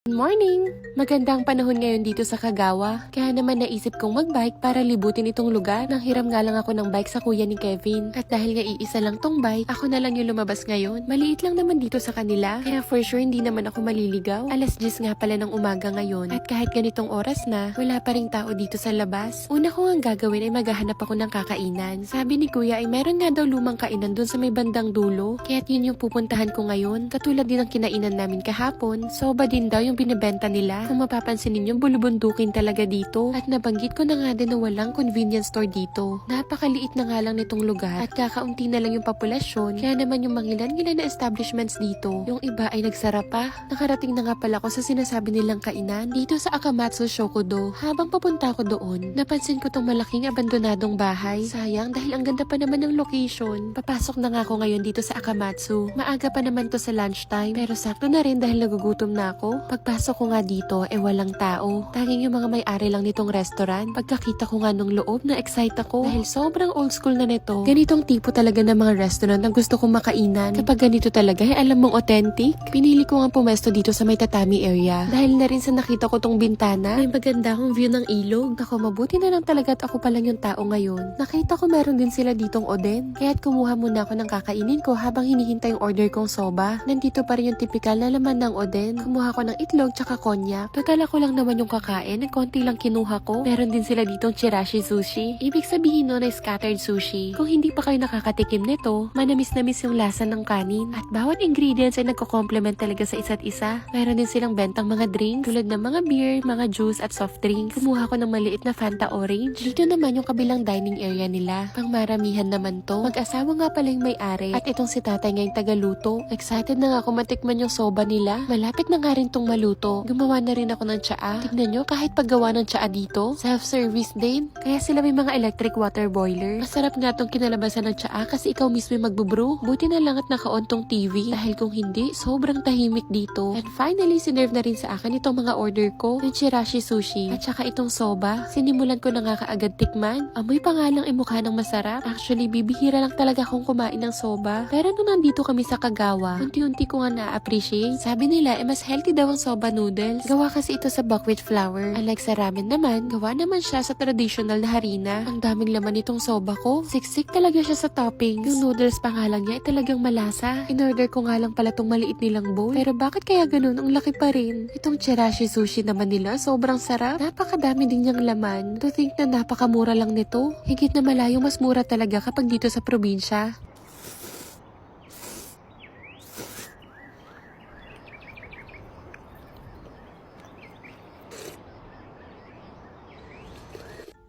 Good morning! Magandang panahon ngayon dito sa Kagawa, kaya naman naisip kong magbike para libutin itong lugar. Nang hiram nga lang ako ng bike sa kuya ni Kevin. At dahil nga iisa lang tong bike, ako na lang yung lumabas ngayon. Maliit lang naman dito sa kanila, kaya for sure hindi naman ako maliligaw. Alas 10 nga pala ng umaga ngayon. At kahit ganitong oras na, wala pa ring tao dito sa labas. Una ko ang gagawin ay maghahanap ako ng kakainan. Sabi ni kuya ay meron nga daw lumang kainan dun sa may bandang dulo. Kaya't yun yung pupuntahan ko ngayon. Katulad din ng kinainan namin kahapon. Soba din daw yung binibenta nila. Kung mapapansin ninyo, bulubundukin talaga dito. At nabanggit ko na nga din na walang convenience store dito. Napakaliit na nga lang nitong lugar at kakaunti na lang yung populasyon. Kaya naman yung mangilan-ngilan na establishments dito, yung iba ay nagsara pa. Nakarating na nga pala ko sa sinasabi nilang kainan dito sa Akamatsu Shokudo. Habang papunta ko doon, napansin ko tong malaking abandonadong bahay. Sayang dahil ang ganda pa naman ng location. Papasok na nga ako ngayon dito sa Akamatsu. Maaga pa naman to sa lunchtime, pero sakto na rin dahil nagugutom na ako. Pagpasok ko nga dito, walang tao. Tanging yung mga may-ari lang nitong restaurant. Pagkakita ko nga nung loob, na-excite ako. Dahil sobrang old school na nito. Ganitong tipo talaga ng mga restaurant na gusto kong makainan. Kapag ganito talaga, alam mong authentic. Pinili ko nga pumesto dito sa may tatami area. Dahil na rin sa nakita ko tong bintana, may maganda akong view ng ilog. Ako, mabuti na lang talaga at ako pa lang yung tao ngayon. Nakita ko meron din sila ditong oden. Kaya't kumuha muna ako ng kakainin ko habang hinihintay yung order kong soba. Nandito pa rin yung typical na laman ng oden. Kumuha ko ng itlog tsaka konyak. Pagkala ko lang naman yung kakain, konti lang kinuha ko. Meron din sila ditong chirashi sushi. Ibig sabihin nun ay scattered sushi. Kung hindi pa kayo nakakatikim nito, manamis-namis yung lasa ng kanin. At bawat ingredients ay nagko-complement talaga sa isa't isa. Meron din silang bentang mga drinks tulad ng mga beer, mga juice at soft drinks. Kumuha ko ng maliit na Fanta Orange. Dito naman yung kabilang dining area nila. Pang maramihan naman to. Mag-asawa nga pala yung may-ari. At itong si tatay ngayong tagaluto. Excited na nga ako matikman yung soba nila. Malapit na nga rin tong maluto. Gumawa na rin ako ng tsaa. Tignan nyo, kahit paggawa ng tsaa dito, self-service din. Kaya sila may mga electric water boiler. Masarap nga tong kinalabasan ng tsaa kasi ikaw mismo yung magbubrew. Buti na lang at naka-on tong TV. Dahil kung hindi, sobrang tahimik dito. And finally, sinerve na rin sa akin itong mga order ko. Yung chirashi sushi. At saka itong soba. Sinimulan ko na nga kaagad tikman. Amoy pa nga lang mukha ng masarap. Actually, bibihira lang talaga akong kumain ng soba. Pero nung nandito kami sa Kagawa, unti-unti ko nga na-appreciate. Sabi nila, mas healthy daw ang soba noodles. Gawa kasi ito sa buckwheat flour. Unlike sa ramen naman, gawa naman siya sa traditional na harina. Ang daming laman nitong soba ko. Siksik talaga siya sa toppings. Yung noodles pa nga lang niya ay talagang malasa. In-order ko nga lang pala tong maliit nilang bowl. Pero bakit kaya ganun? Ang laki pa rin. Itong chirashi sushi naman nila, sobrang sarap. Napakadami din niyang laman. To think na napakamura lang nito. Higit na malayong mas mura talaga kapag dito sa probinsya.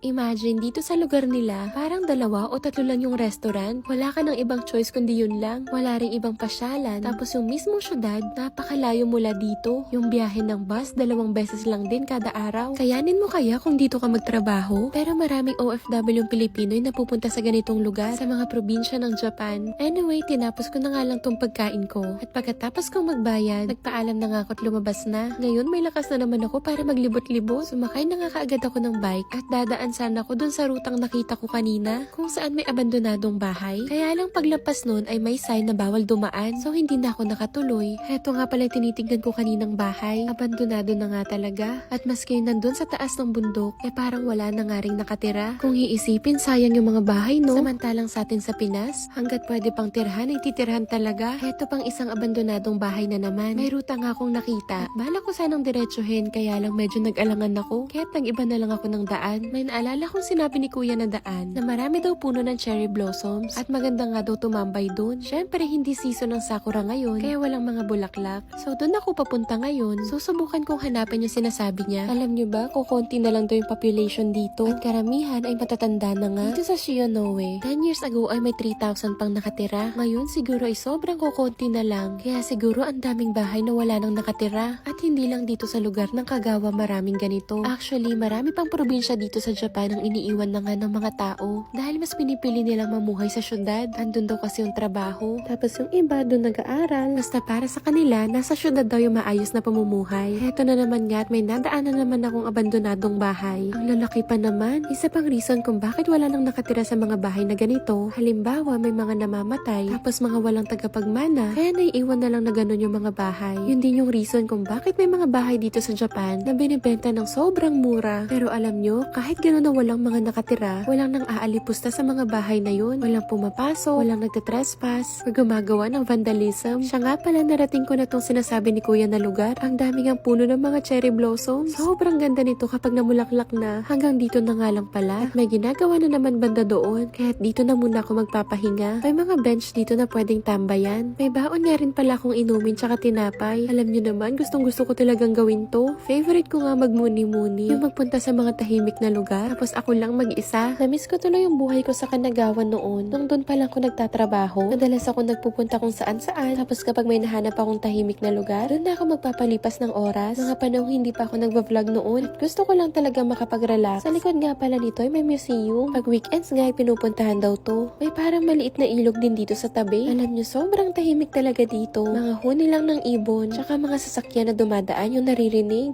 Imagine, dito sa lugar nila, parang 2 o 3 lang yung restaurant. Wala ka ng ibang choice kundi yun lang. Wala ring ibang pasyalan. Tapos yung mismong syudad, napakalayo mula dito. Yung biyahe ng bus, 2 beses lang din kada araw. Kayanin mo kaya kung dito ka magtrabaho? Pero maraming OFW yung Pilipino yung napupunta sa ganitong lugar, sa mga probinsya ng Japan. Anyway, tinapos ko na nga lang tong pagkain ko. At pagkatapos kong magbayad, nagpaalam na nga ako at lumabas na. Ngayon, may lakas na naman ako para maglibot-libot. Sumakay na nga kaagad ako ng bike at dadaan sana ako dun sa rutang nakita ko kanina kung saan may abandonadong bahay. Kaya lang paglampas nun ay may sign na bawal dumaan, so hindi na ako nakatuloy. Heto nga pala tinitignan ko kaninang bahay. Abandonado na nga talaga. At maski nandun sa taas ng bundok, parang wala na nga ring nakatira. Kung iisipin, sayang yung mga bahay, no? Samantalang sa atin sa Pinas, hanggat pwede pang tirhan ay titirhan talaga. Heto pang isang abandonadong bahay na naman. May ruta nga akong nakita. Bala ko sanang diretsuhin, kaya lang medyo nag-alangan ako. Kaya't nag-iba na lang ako ng daan. May naalala kong sinabi ni kuya na daan na marami daw puno ng cherry blossoms at maganda nga daw tumambay dun. Syempre hindi season ng sakura ngayon kaya walang mga bulaklak. So dun ako papunta ngayon. Susubukan kong hanapin yung sinasabi niya. Alam niyo ba, kukonti na lang daw yung population dito at karamihan ay matatanda na nga. Dito sa Shionoe, 10 years ago ay may 3,000 pang nakatira. Ngayon siguro ay sobrang kukonti na lang. Kaya siguro ang daming bahay na wala nang nakatira. At hindi lang dito sa lugar ng Kagawa maraming ganito. Actually, marami pang probinsya dito sa Japan Japan ang iniiwan na nga ng mga tao dahil mas pinipili nilang mamuhay sa syudad. Andun daw kasi yung trabaho. Tapos yung iba doon nag-aaral. Basta para sa kanila, nasa syudad daw yung maayos na pamumuhay. Heto na naman nga at may nadaanan naman akong abandonadong bahay. Ang lalaki pa naman. Isa pang reason kung bakit wala nang nakatira sa mga bahay na ganito. Halimbawa, may mga namamatay, tapos mga walang tagapagmana, kaya naiiwan na lang na ganun yung mga bahay. Yun din yung reason kung bakit may mga bahay dito sa Japan na binibenta ng sobrang mura. Pero alam nyo, kahit ganun na walang mga nakatira, walang nang aalipusta sa mga bahay na yun. Walang pumapasok, walang nagtatrespass, or gumagawa ng vandalism. Siya nga pala, narating ko na tong sinasabi ni Kuya na lugar. Ang daming ang puno ng mga cherry blossoms. Sobrang ganda nito kapag namulaklak na. Hanggang dito na nga lang pala. At may ginagawa na naman banda doon. Kaya dito na muna ako magpapahinga. May mga bench dito na pwedeng tambayan. May baon nga rin pala akong inumin tsaka tinapay. Alam nyo naman, gustong gusto ko talagang gawin to. Favorite ko nga magmuni-muni. Yung magpunta sa mga tahimik na lugar. Tapos ako lang mag-isa. Namiss ko tuloy yung buhay ko sa Kanagawan noon. Nung doon pa lang ako nagtatrabaho. Madalas ako nagpupunta kung saan-saan. Tapos kapag may nahanap akong tahimik na lugar, doon na ako magpapalipas ng oras. Mga panahon hindi pa ako nagva-vlog noon. At gusto ko lang talaga makapag-relax. Sa likod nga pala nito ay may museum. Pag weekends nga ay pinupuntahan daw to. May parang maliit na ilog din dito sa tabi. Alam nyo, sobrang tahimik talaga dito. Mga huni lang ng ibon, tsaka mga sasakyan na dumadaan yung naririnig.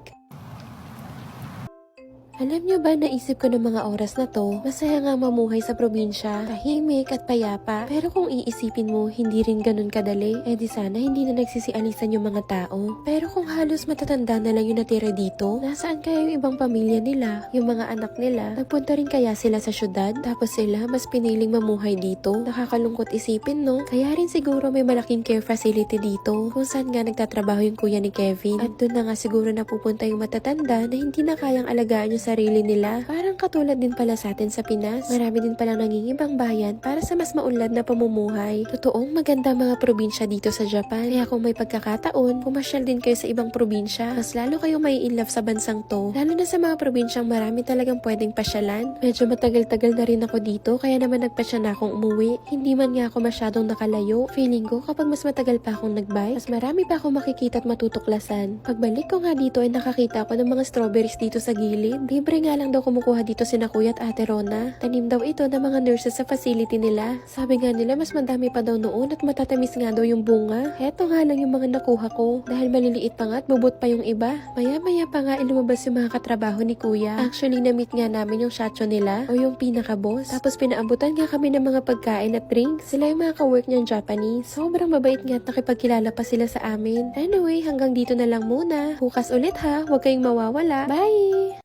Alam nyo ba, naisip ko ng mga oras na to, masaya nga mamuhay sa probinsya, tahimik at payapa. Pero kung iisipin mo, hindi rin ganun kadali. Eh di sana hindi na nagsisialisan yung mga tao. Pero kung halos matatanda na lang yung natira dito, nasaan kaya yung ibang pamilya nila, yung mga anak nila? Nagpunta rin kaya sila sa syudad, tapos sila mas piniling mamuhay dito? Nakakalungkot isipin, no? Kaya rin siguro may malaking care facility dito, kung saan nga nagtatrabaho yung kuya ni Kevin. At doon na nga siguro napupunta yung matatanda na hindi na kayang alagaan yung sarili nila. Parang katulad din pala sa atin sa Pinas. Marami din palang nangingibang bayan para sa mas maunlad na pamumuhay. Totoong maganda mga probinsya dito sa Japan. Kaya kung may pagkakataon, pumasyal din kayo sa ibang probinsya. Mas lalo kayo may in love sa bansang to. Lalo na sa mga probinsyang marami talagang pwedeng pasyalan. Medyo matagal-tagal na rin ako dito, kaya naman nagpasya na akong umuwi. Hindi man nga ako masyadong nakalayo. Feeling ko kapag mas matagal pa akong nagbike, mas marami pa akong makikita at matutuklasan. Pagbalik ko nga dito ay nakakita ako ng mga strawberries dito sa gilid. Libre nga lang daw kumukuha dito sina Kuya at Ate Rona. Tanim daw ito ng mga nurses sa facility nila. Sabi nga nila mas madami pa daw noon at matatamis nga daw yung bunga. Heto nga lang yung mga nakuha ko. Dahil maliliit pa nga at bubot pa yung iba. Maya-maya pa nga ilumabas yung mga katrabaho ni Kuya. Actually, na-meet nga namin yung shacho nila o yung pinaka-boss. Tapos pinaabutan nga kami ng mga pagkain at drinks. Sila yung mga ka-work niyang Japanese. Sobrang mabait nga at nakipagkilala pa sila sa amin. Anyway, hanggang dito na lang muna. Bukas ulit ha. Huwag kayong mawawala. Bye!